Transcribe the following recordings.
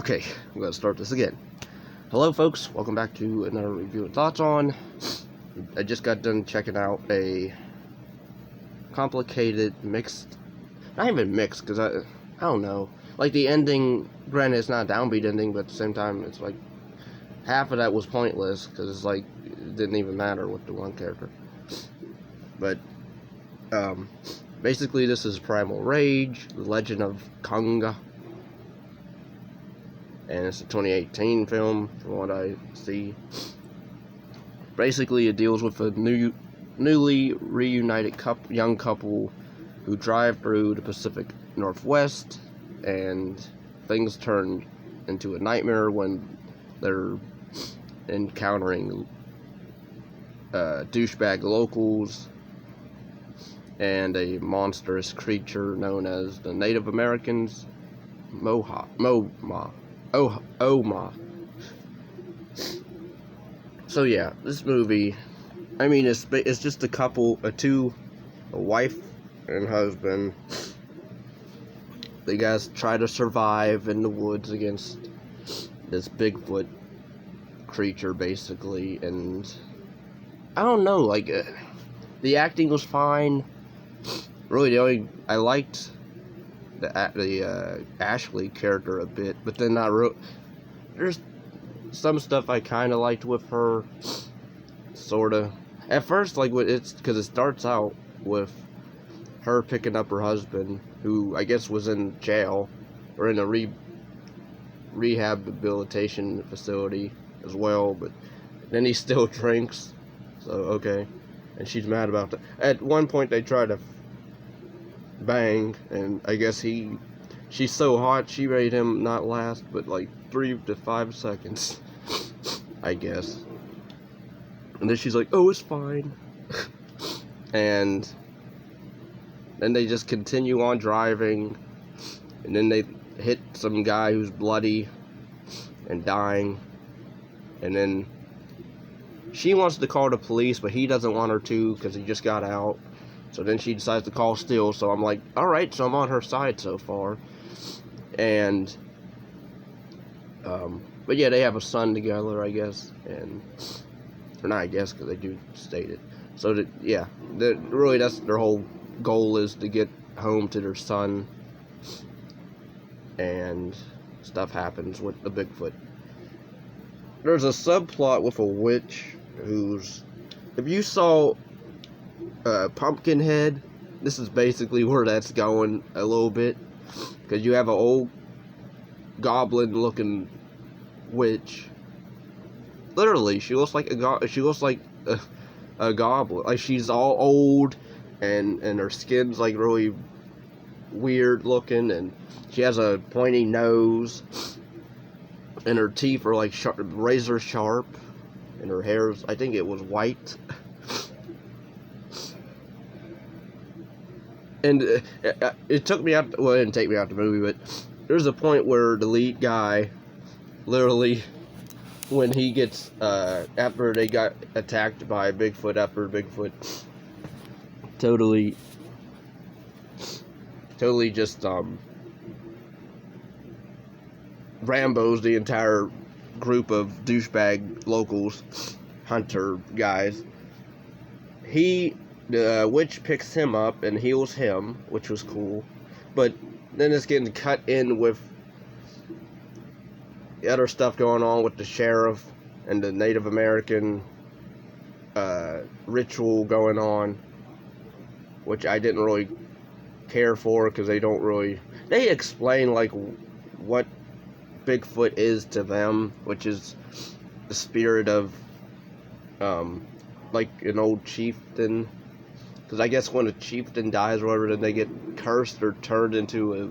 Okay, I'm gonna start this again. Hello folks, welcome back to another review and thoughts on. I just got done checking out a complicated mixed, not even mixed, because I don't know. Like the ending, granted it's not a downbeat ending, but at the same time it's like half of that was pointless, because it's like, it didn't even matter with the one character. But, basically this is Primal Rage, The Legend of Konga. And it's a 2018 film, from what I see. Basically, it deals with a newly reunited young couple who drive through the Pacific Northwest, and things turn into a nightmare when they're encountering douchebag locals and a monstrous creature known as the Native Americans, Oh-Mah. So yeah, this movie, I mean, it's just a couple, a wife and husband. They guys try to survive in the woods against this Bigfoot creature, basically, and I don't know, like, the acting was fine. Really, I liked the Ashley character a bit, but then there's some stuff I kind of liked with her, sorta. At first, like, because it starts out with her picking up her husband, who I guess was in jail, or in a rehabilitation facility as well, but then he still drinks, so okay, and she's mad about that. At one point, they try to bang, and I guess she's so hot she made him not last but like 3 to 5 seconds, I guess. And then she's like, oh, it's fine. And then they just continue on driving, and then they hit some guy who's bloody and dying, and then she wants to call the police, but he doesn't want her to because he just got out. So then she decides to call still, so I'm like, alright, so I'm on her side so far. And, but yeah, they have a son together, I guess, and, or not I guess, because they do state it. So, really that's their whole goal, is to get home to their son, and stuff happens with the Bigfoot. There's a subplot with a witch who's, if you saw Pumpkinhead, this is basically where that's going a little bit, because you have an old goblin looking witch. Literally, she looks like a goblin. Like, she's all old, and her skin's like really weird looking, and she has a pointy nose, and her teeth are like razor sharp, and her hair's, I think it was white. And it took me out, well, it didn't take me out the movie, but there's a point where the lead guy, literally, when he gets, after they got attacked by Bigfoot, after Bigfoot totally just, Rambos the entire group of douchebag locals, hunter guys, the witch picks him up and heals him, which was cool. But then it's getting cut in with the other stuff going on with the sheriff and the Native American ritual going on, which I didn't really care for, because they explain like what Bigfoot is to them, which is the spirit of like an old chieftain. Because I guess when a chieftain dies or whatever, then they get cursed or turned into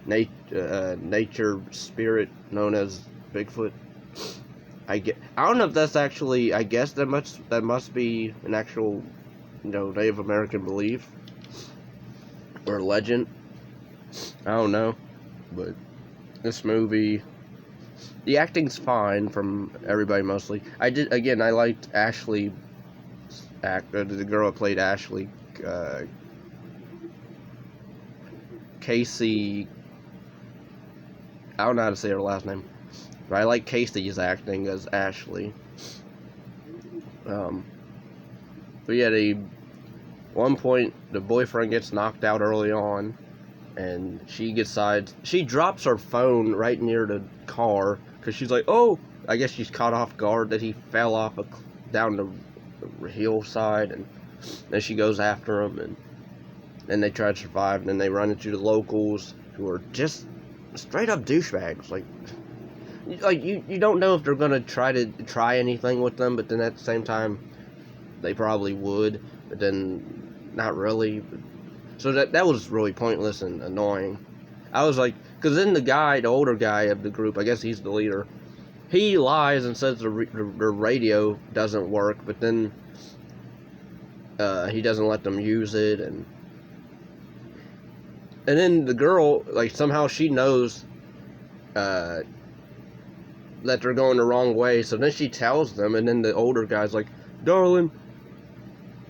a nature spirit known as Bigfoot. I don't know if that's actually, I guess that must be an actual, Native American belief or legend. I don't know, but this movie, the acting's fine from everybody mostly. I liked Ashley. The girl who played Ashley, Casey I don't know how to say her last name, but I like Casey's acting as Ashley. But yeah, one point the boyfriend gets knocked out early on, and she decides she drops her phone right near the car because she's like, oh, I guess she's caught off guard that he fell off down the hillside, and then she goes after him, and then they try to survive, and then they run into the locals who are just straight up douchebags. Like you don't know if they're gonna try anything with them, but then at the same time they probably would, but then not really. So that was really pointless and annoying. I was like, because then the older guy of the group, I guess he's the leader, he lies and says the radio doesn't work, but then he doesn't let them use it, and then the girl, like, somehow she knows that they're going the wrong way, so then she tells them, and then the older guy's like, darling,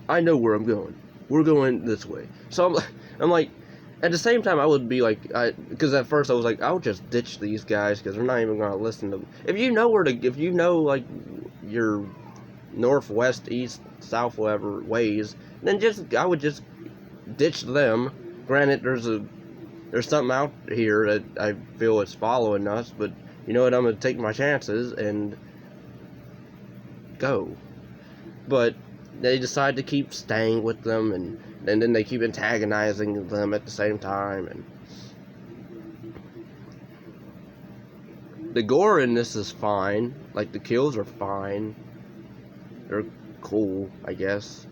I know where I'm going. We're going this way. So I'm like, at the same time, I would be like, because at first I was like, I'll just ditch these guys because they're not even going to listen to them. If you know like your northwest, east, south, whatever ways, then I would just ditch them. Granted, there's something out here that I feel is following us, but you know what? I'm going to take my chances and go. But they decide to keep staying with them, and then they keep antagonizing them at the same time. And the gore in this is fine. Like, the kills are fine. They're cool, I guess.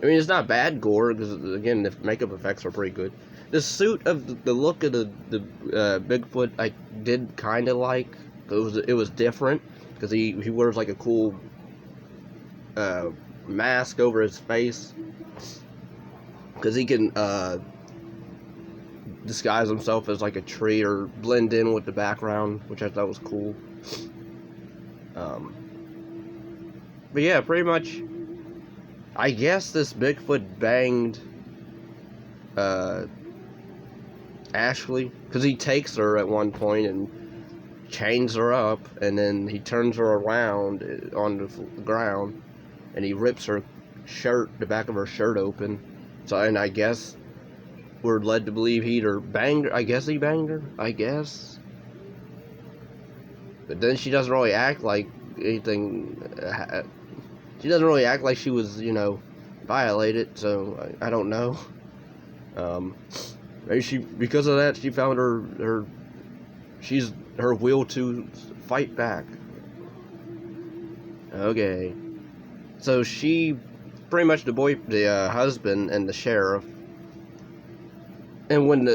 I mean, it's not bad gore, because, again, the makeup effects are pretty good. The suit of the look of the Bigfoot, I did kind of like. It was different, because he wears, like, a cool mask over his face, because he can disguise himself as like a tree or blend in with the background, which I thought was cool. But yeah, pretty much I guess this Bigfoot banged Ashley, because he takes her at one point and chains her up, and then he turns her around on the ground, and he rips her shirt, the back of her shirt open. So, and I guess we're led to believe he either banged her. I guess he banged her. I guess. But then she doesn't really act like anything. She doesn't really act like she was, violated. So I don't know. Maybe because of that, she found her will to fight back. Okay. So she, pretty much the husband and the sheriff, and when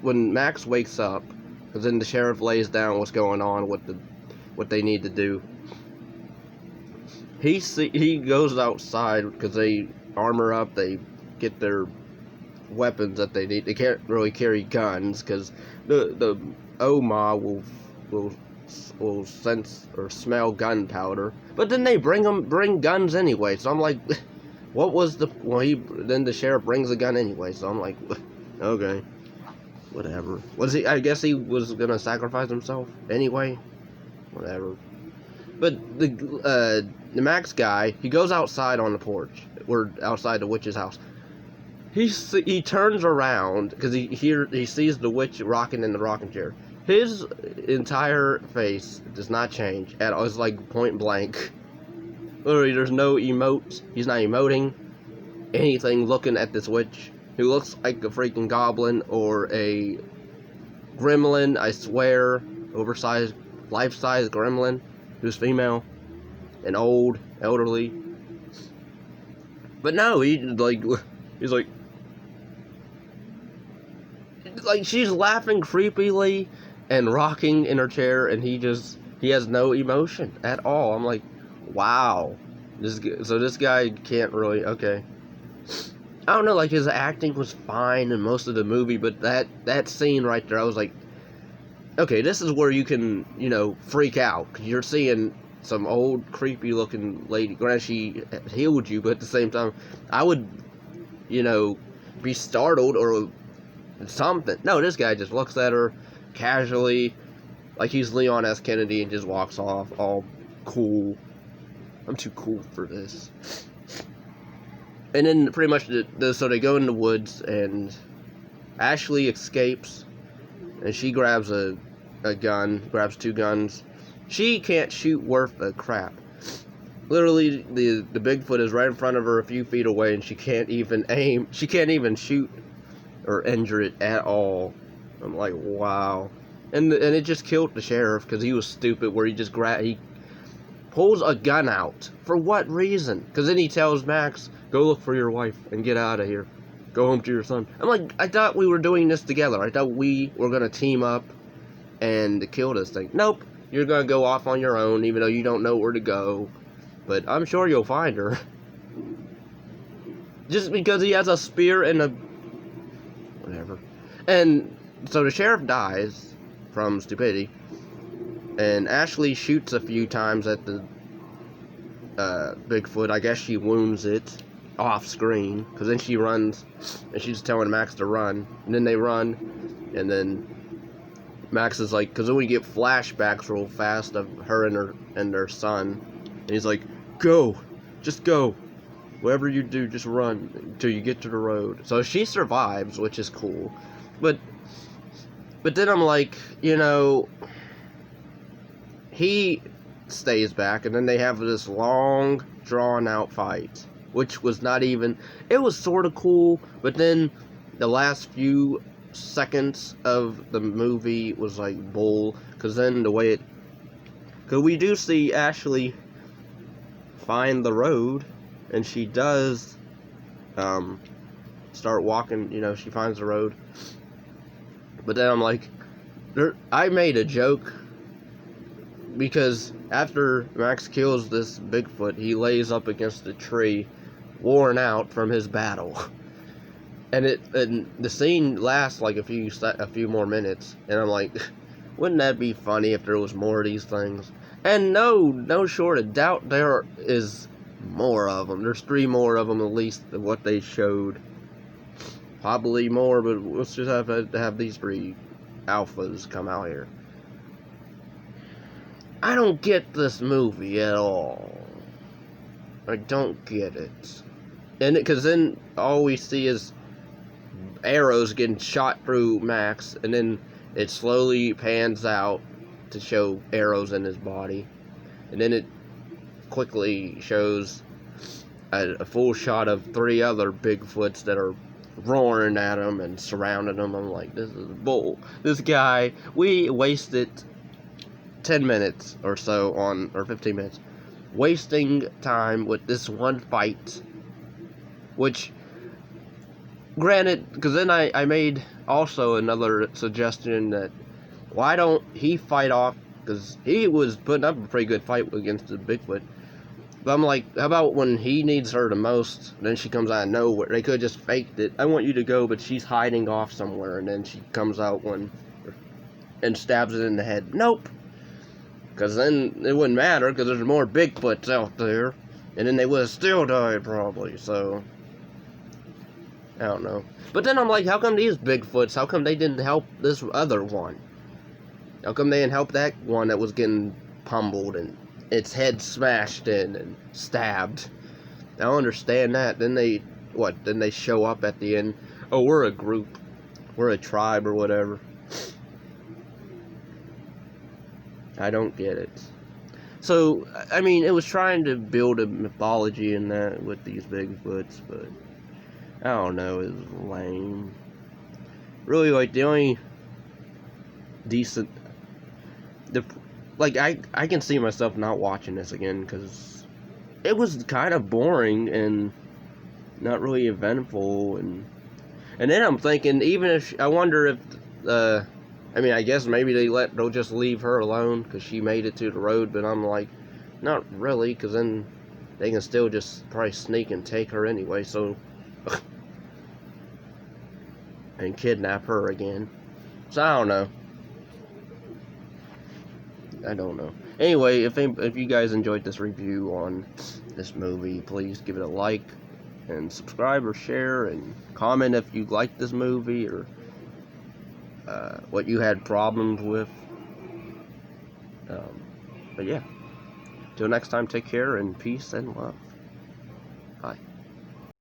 when Max wakes up, because then the sheriff lays down what's going on, what they need to do. He goes outside because they armor up, they get their weapons that they need. They can't really carry guns because the Oh-Mah will sense or smell gunpowder, but then they bring guns anyway. So I'm like, what was then the sheriff brings a gun anyway. So I'm like, okay, whatever. I guess he was gonna sacrifice himself anyway. Whatever. But the Max guy, he goes outside on the porch. We're outside the witch's house. He turns around because he sees the witch rocking in the rocking chair. His entire face does not change at all. It's like point blank. Literally, there's no emotes. He's not emoting anything looking at this witch, who looks like a freaking goblin or a gremlin, I swear. Oversized, life-size gremlin who's female and old, elderly. But no, he's like she's laughing creepily and rocking in her chair, and he has no emotion at all. I'm like, wow. So this guy can't really, okay. I don't know, like, his acting was fine in most of the movie, but that scene right there, I was like, okay, this is where you can, freak out, because you're seeing some old, creepy-looking lady. Granted, she healed you, but at the same time, I would, be startled or something. No, this guy just looks at her, casually, like he's Leon S. Kennedy, and just walks off all cool. I'm too cool for this. And then pretty much, so they go in the woods, and Ashley escapes, and she grabs a gun, grabs 2 guns. She can't shoot worth a crap. Literally, the Bigfoot is right in front of her a few feet away, and she can't even aim. She can't even shoot or injure it at all. I'm like, wow. And it just killed the sheriff, because he was stupid, where he just he pulls a gun out. For what reason? Because then he tells Max, go look for your wife and get out of here. Go home to your son. I'm like, I thought we were doing this together. I thought we were going to team up and kill this thing. Nope. You're going to go off on your own, even though you don't know where to go. But I'm sure you'll find her. Just because he has a spear and a... whatever. And so the sheriff dies from stupidity. And Ashley shoots a few times at the Bigfoot. I guess she wounds it off screen, because then she runs, and she's telling Max to run, and then they run, and then Max is like, because then we get flashbacks real fast of her and their son, and he's like, go, just go, whatever you do, just run until you get to the road. So she survives, which is cool, but then I'm like, you know, he stays back, and then they have this long, drawn-out fight, which was not even... It was sort of cool, but then the last few seconds of the movie was like bull, because then the way it... Because we do see Ashley find the road, and she does start walking, you know, she finds the road. But then I'm like... I made a joke, because after Max kills this Bigfoot, he lays up against a tree, worn out from his battle. And the scene lasts like a few more minutes, and I'm like, wouldn't that be funny if there was more of these things? And no short of doubt, there is more of them. There's 3 more of them at least than what they showed. Probably more, but let's just have these 3 alphas come out here. I don't get this movie at all. I don't get it. And because then all we see is arrows getting shot through Max, and then it slowly pans out to show arrows in his body. And then it quickly shows a full shot of 3 other Bigfoots that are roaring at him and surrounding him. I'm like, this is bull. This guy, we wasted 10 minutes or so or 15 minutes, wasting time with this one fight, which, granted, because then I made also another suggestion that, why don't he fight off, because he was putting up a pretty good fight against the Bigfoot, but I'm like, how about when he needs her the most, then she comes out of nowhere? They could have just faked it. I want you to go, but she's hiding off somewhere, and then she comes out and stabs it in the head. Nope. Because then it wouldn't matter, because there's more Bigfoots out there. And then they would have still died, probably. So, I don't know. But then I'm like, how come these Bigfoots, how come they didn't help this other one? How come they didn't help that one that was getting pummeled and its head smashed in and stabbed? I don't understand that. Then they show up at the end. Oh, we're a group. We're a tribe or whatever. I don't get it. So, I mean, it was trying to build a mythology in that with these Bigfoots, but I don't know, it was lame. Really, like, the only decent... I can see myself not watching this again, because it was kind of boring and not really eventful, and then I'm thinking, even if... I wonder if... I mean, I guess maybe they'll just leave her alone because she made it to the road, but I'm like, not really, because then they can still just probably sneak and take her anyway, so, and kidnap her again. So I don't know. Anyway, if you guys enjoyed this review on this movie, please give it a like, and subscribe or share, and comment if you like this movie, or what you had problems with. But yeah, till next time, take care and peace and love. Bye.